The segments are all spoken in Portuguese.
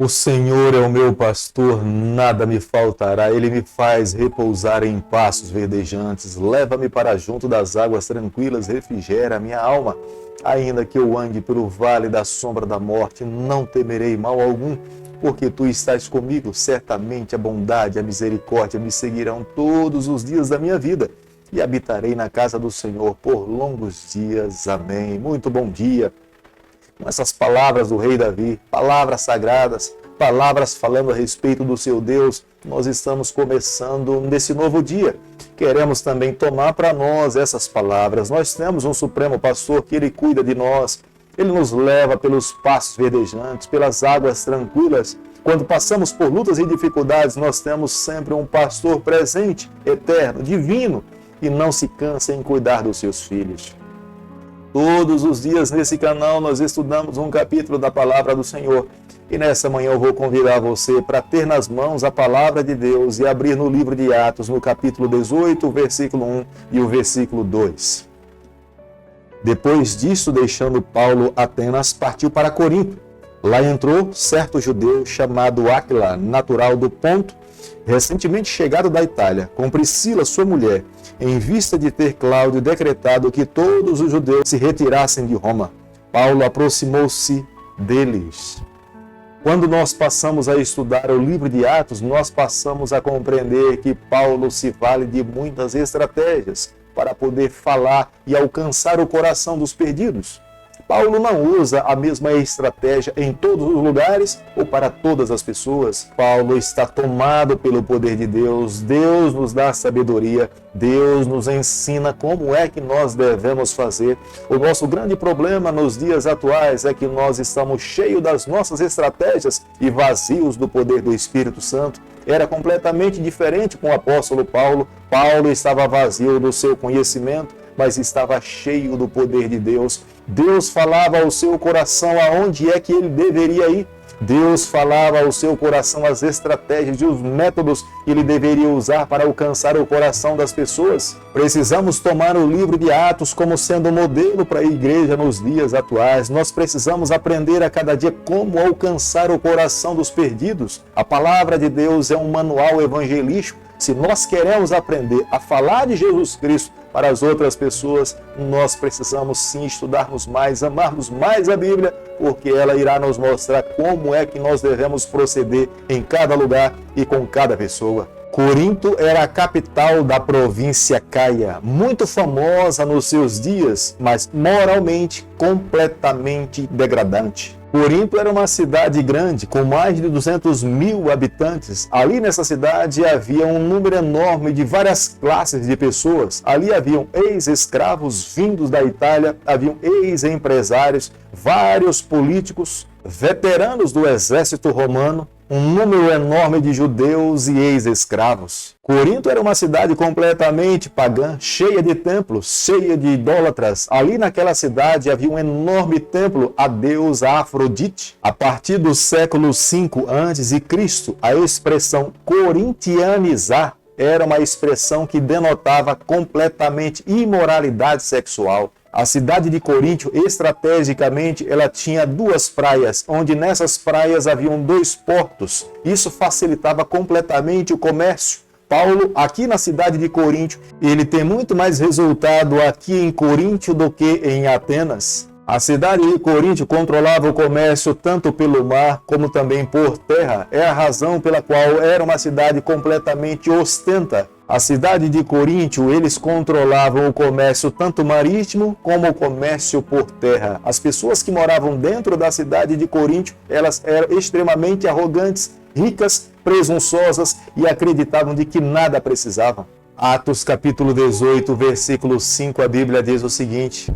O Senhor é o meu pastor, nada me faltará. Ele me faz repousar em pastos verdejantes. Leva-me para junto das águas tranquilas, refrigera a minha alma. Ainda que eu ande pelo vale da sombra da morte, não temerei mal algum, porque tu estás comigo. Certamente a bondade e a misericórdia me seguirão todos os dias da minha vida, e habitarei na casa do Senhor por longos dias. Amém. Muito bom dia. Com essas palavras do rei Davi, palavras sagradas, palavras falando a respeito do seu Deus, nós estamos começando nesse novo dia. Queremos também tomar para nós essas palavras. Nós temos um Supremo Pastor que Ele cuida de nós. Ele nos leva pelos pastos verdejantes, pelas águas tranquilas. Quando passamos por lutas e dificuldades, nós temos sempre um pastor presente, eterno, divino, e não se cansa em cuidar dos seus filhos. Todos os dias nesse canal nós estudamos um capítulo da Palavra do Senhor. E nessa manhã eu vou convidar você para ter nas mãos a Palavra de Deus e abrir no livro de Atos, no capítulo 18, o versículo 1 e o versículo 2. Depois disso, deixando Paulo Atenas, partiu para Corinto. Lá entrou certo judeu chamado Áquila, natural do Ponto, recentemente chegado da Itália, com Priscila, sua mulher, em vista de ter Cláudio decretado que todos os judeus se retirassem de Roma. Paulo aproximou-se deles. Quando nós passamos a estudar o livro de Atos, nós passamos a compreender que Paulo se vale de muitas estratégias para poder falar e alcançar o coração dos perdidos. Paulo não usa a mesma estratégia em todos os lugares ou para todas as pessoas. Paulo está tomado pelo poder de Deus. Deus nos dá sabedoria. Deus nos ensina como é que nós devemos fazer. O nosso grande problema nos dias atuais é que nós estamos cheios das nossas estratégias e vazios do poder do Espírito Santo. Era completamente diferente com o apóstolo Paulo. Paulo estava vazio do seu conhecimento, mas estava cheio do poder de Deus. Deus falava ao seu coração aonde é que ele deveria ir. Deus falava ao seu coração as estratégias e os métodos que ele deveria usar para alcançar o coração das pessoas. Precisamos tomar o livro de Atos como sendo um modelo para a igreja nos dias atuais. Nós precisamos aprender a cada dia como alcançar o coração dos perdidos. A palavra de Deus é um manual evangelístico. Se nós queremos aprender a falar de Jesus Cristo para as outras pessoas, nós precisamos sim estudarmos mais, amarmos mais a Bíblia, porque ela irá nos mostrar como é que nós devemos proceder em cada lugar e com cada pessoa. Corinto era a capital da província Caia, muito famosa nos seus dias, mas moralmente completamente degradante. Corinto era uma cidade grande, com mais de 200 mil habitantes. Ali nessa cidade havia um número enorme de várias classes de pessoas. Ali haviam ex-escravos vindos da Itália, haviam ex-empresários, vários políticos, veteranos do exército romano, um número enorme de judeus e ex-escravos. Corinto era uma cidade completamente pagã, cheia de templos, cheia de idólatras. Ali naquela cidade havia um enorme templo à deusa Afrodite. A partir do século V a.C., a expressão corintianizar era uma expressão que denotava completamente imoralidade sexual. A cidade de Corinto, estrategicamente, ela tinha duas praias, onde nessas praias haviam dois portos. Isso facilitava completamente o comércio. Paulo, aqui na cidade de Corinto, ele tem muito mais resultado aqui em Corinto do que em Atenas. A cidade de Corinto controlava o comércio tanto pelo mar como também por terra. É a razão pela qual era uma cidade completamente ostenta. A cidade de Corinto, eles controlavam o comércio tanto marítimo como o comércio por terra. As pessoas que moravam dentro da cidade de Corinto, elas eram extremamente arrogantes, ricas, presunçosas e acreditavam de que nada precisavam. Atos capítulo 18, versículo 5, a Bíblia diz o seguinte: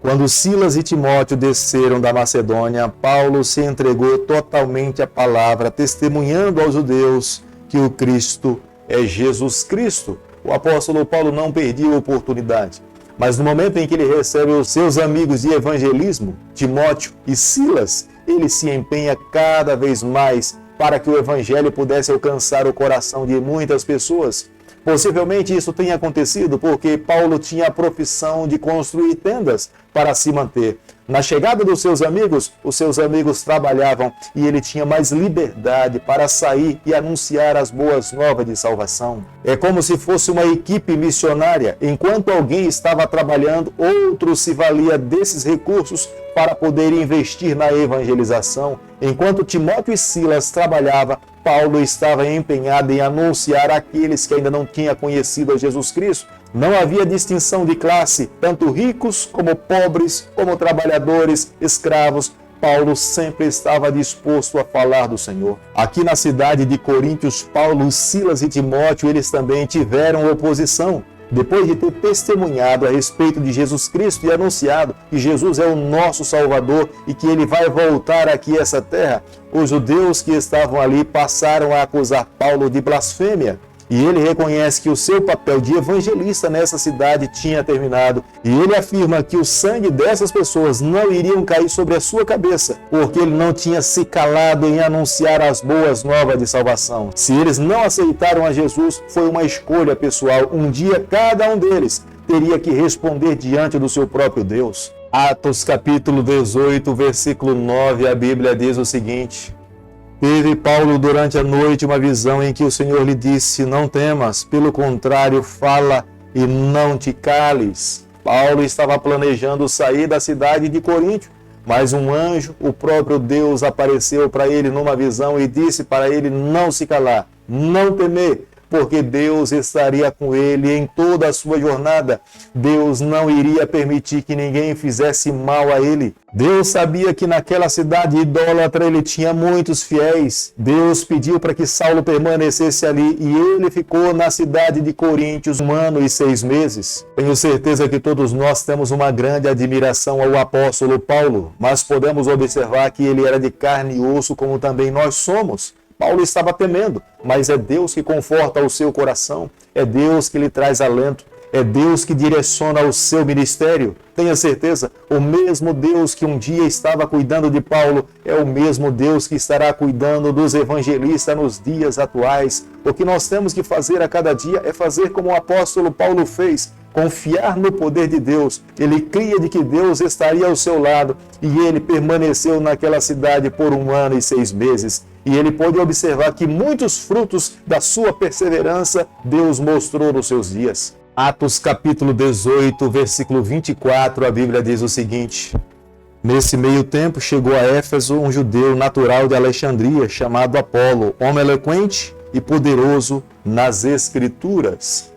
quando Silas e Timóteo desceram da Macedônia, Paulo se entregou totalmente à palavra, testemunhando aos judeus que o Cristo é Jesus Cristo. O apóstolo Paulo não perdia a oportunidade. Mas no momento em que ele recebe os seus amigos de evangelismo, Timóteo e Silas, ele se empenha cada vez mais para que o evangelho pudesse alcançar o coração de muitas pessoas. Possivelmente isso tenha acontecido porque Paulo tinha a profissão de construir tendas para se manter. Na chegada dos seus amigos, os seus amigos trabalhavam e ele tinha mais liberdade para sair e anunciar as boas novas de salvação. É como se fosse uma equipe missionária. Enquanto alguém estava trabalhando, outro se valia desses recursos para poder investir na evangelização. Enquanto Timóteo e Silas trabalhavam, Paulo estava empenhado em anunciar àqueles que ainda não tinham conhecido a Jesus Cristo. Não havia distinção de classe, tanto ricos como pobres, como trabalhadores, escravos. Paulo sempre estava disposto a falar do Senhor. Aqui na cidade de Coríntios, Paulo, Silas e Timóteo, eles também tiveram oposição. Depois de ter testemunhado a respeito de Jesus Cristo e anunciado que Jesus é o nosso Salvador e que ele vai voltar aqui a essa terra, os judeus que estavam ali passaram a acusar Paulo de blasfêmia. E ele reconhece que o seu papel de evangelista nessa cidade tinha terminado. E ele afirma que o sangue dessas pessoas não iriam cair sobre a sua cabeça, porque ele não tinha se calado em anunciar as boas novas de salvação. Se eles não aceitaram a Jesus, foi uma escolha pessoal. Um dia cada um deles teria que responder diante do seu próprio Deus. Atos capítulo 18, versículo 9, a Bíblia diz o seguinte: Teve Paulo durante a noite uma visão em que o Senhor lhe disse: não temas, pelo contrário, fala e não te cales. Paulo estava planejando sair da cidade de Corinto, mas um anjo, o próprio Deus, apareceu para ele numa visão e disse para ele não se calar, não temer, porque Deus estaria com ele em toda a sua jornada. Deus não iria permitir que ninguém fizesse mal a ele. Deus sabia que naquela cidade idólatra ele tinha muitos fiéis. Deus pediu para que Saulo permanecesse ali e ele ficou na cidade de Coríntios 1 ano e 6 meses. Tenho certeza que todos nós temos uma grande admiração ao apóstolo Paulo, mas podemos observar que ele era de carne e osso como também nós somos. Paulo estava temendo, mas é Deus que conforta o seu coração, é Deus que lhe traz alento, é Deus que direciona o seu ministério. Tenha certeza, o mesmo Deus que um dia estava cuidando de Paulo é o mesmo Deus que estará cuidando dos evangelistas nos dias atuais. O que nós temos que fazer a cada dia é fazer como o apóstolo Paulo fez, confiar no poder de Deus. Ele cria de que Deus estaria ao seu lado e ele permaneceu naquela cidade por 1 ano e 6 meses. E ele pôde observar que muitos frutos da sua perseverança Deus mostrou nos seus dias. Atos capítulo 18, versículo 24, a Bíblia diz o seguinte: Nesse meio tempo chegou a Éfeso um judeu natural de Alexandria, chamado Apolo, homem eloquente e poderoso nas Escrituras.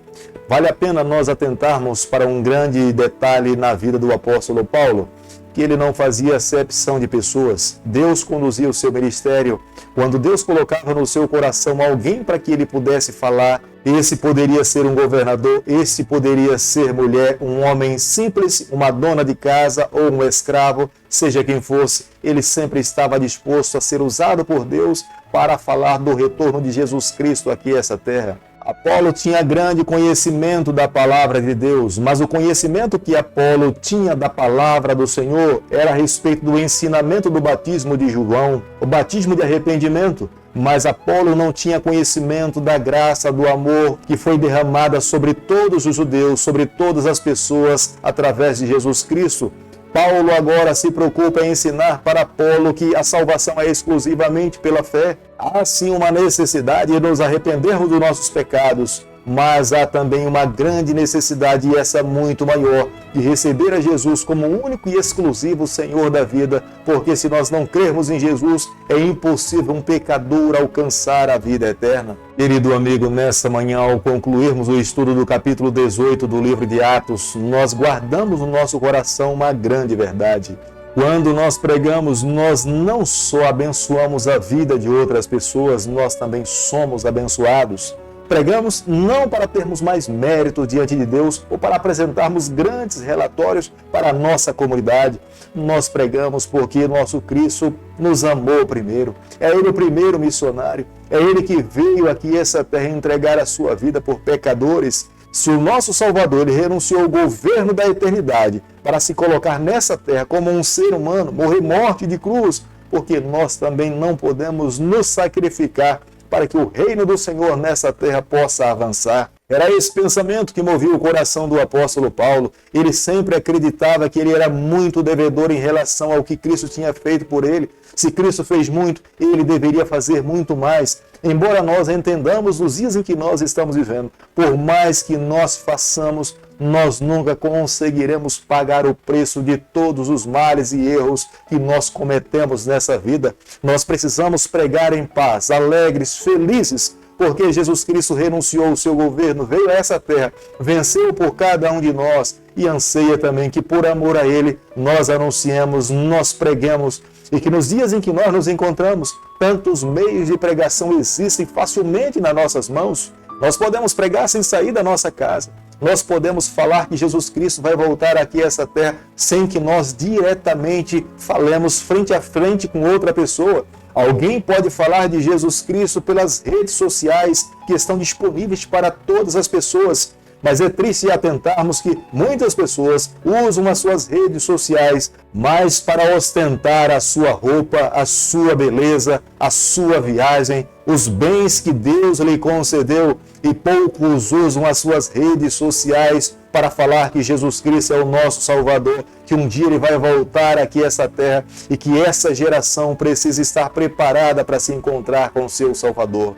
Vale a pena nós atentarmos para um grande detalhe na vida do apóstolo Paulo, que ele não fazia acepção de pessoas. Deus conduzia o seu ministério. Quando Deus colocava no seu coração alguém para que ele pudesse falar, esse poderia ser um governador, esse poderia ser mulher, um homem simples, uma dona de casa ou um escravo, seja quem fosse, ele sempre estava disposto a ser usado por Deus para falar do retorno de Jesus Cristo aqui a essa terra. Apolo tinha grande conhecimento da palavra de Deus, mas o conhecimento que Apolo tinha da palavra do Senhor era a respeito do ensinamento do batismo de João, o batismo de arrependimento. Mas Apolo não tinha conhecimento da graça, do amor que foi derramada sobre todos os judeus, sobre todas as pessoas através de Jesus Cristo. Paulo agora se preocupa em ensinar para Apolo que a salvação é exclusivamente pela fé. Há sim uma necessidade de nos arrependermos dos nossos pecados, mas há também uma grande necessidade, e essa muito maior, de receber a Jesus como o único e exclusivo Senhor da vida, porque se nós não crermos em Jesus, é impossível um pecador alcançar a vida eterna. Querido amigo, nessa manhã, ao concluirmos o estudo do capítulo 18 do livro de Atos, nós guardamos no nosso coração uma grande verdade. Quando nós pregamos, nós não só abençoamos a vida de outras pessoas, nós também somos abençoados. Pregamos não para termos mais mérito diante de Deus ou para apresentarmos grandes relatórios para a nossa comunidade. Nós pregamos porque nosso Cristo nos amou primeiro. É Ele o primeiro missionário. É Ele que veio aqui a essa terra entregar a sua vida por pecadores. Se o nosso Salvador ele renunciou ao governo da eternidade para se colocar nessa terra como um ser humano, morrer morte de cruz, porque nós também não podemos nos sacrificar para que o reino do Senhor nessa terra possa avançar. Era esse pensamento que movia o coração do apóstolo Paulo. Ele sempre acreditava que ele era muito devedor em relação ao que Cristo tinha feito por ele. Se Cristo fez muito, ele deveria fazer muito mais. Embora nós entendamos os dias em que nós estamos vivendo, por mais que nós façamos, nós nunca conseguiremos pagar o preço de todos os males e erros que nós cometemos nessa vida. Nós precisamos pregar em paz, alegres, felizes, porque Jesus Cristo renunciou ao seu governo, veio a essa terra, venceu por cada um de nós e anseia também que por amor a Ele nós anunciemos, nós preguemos e que nos dias em que nós nos encontramos, tantos meios de pregação existem facilmente nas nossas mãos. Nós podemos pregar sem sair da nossa casa. Nós podemos falar que Jesus Cristo vai voltar aqui a essa terra sem que nós diretamente falemos frente a frente com outra pessoa. Alguém pode falar de Jesus Cristo pelas redes sociais que estão disponíveis para todas as pessoas, mas é triste atentarmos que muitas pessoas usam as suas redes sociais mais para ostentar a sua roupa, a sua beleza, a sua viagem, os bens que Deus lhe concedeu, e poucos usam as suas redes sociais para falar que Jesus Cristo é o nosso Salvador, que um dia Ele vai voltar aqui a essa terra e que essa geração precisa estar preparada para se encontrar com o seu Salvador.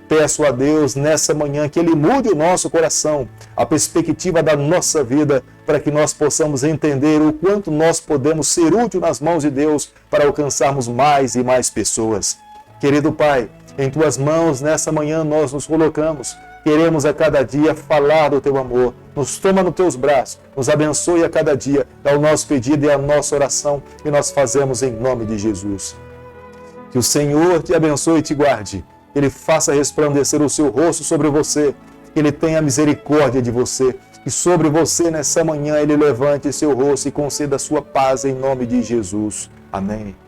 Peço a Deus nessa manhã que Ele mude o nosso coração, a perspectiva da nossa vida, para que nós possamos entender o quanto nós podemos ser úteis nas mãos de Deus para alcançarmos mais e mais pessoas. Querido Pai, em Tuas mãos nessa manhã nós nos colocamos. Queremos a cada dia falar do Teu amor. Nos toma nos Teus braços, nos abençoe a cada dia. É o nosso pedido e a nossa oração que nós fazemos em nome de Jesus. Que o Senhor te abençoe e te guarde. Que Ele faça resplandecer o seu rosto sobre você. Que Ele tenha misericórdia de você. Que sobre você nessa manhã Ele levante seu rosto e conceda a sua paz em nome de Jesus. Amém.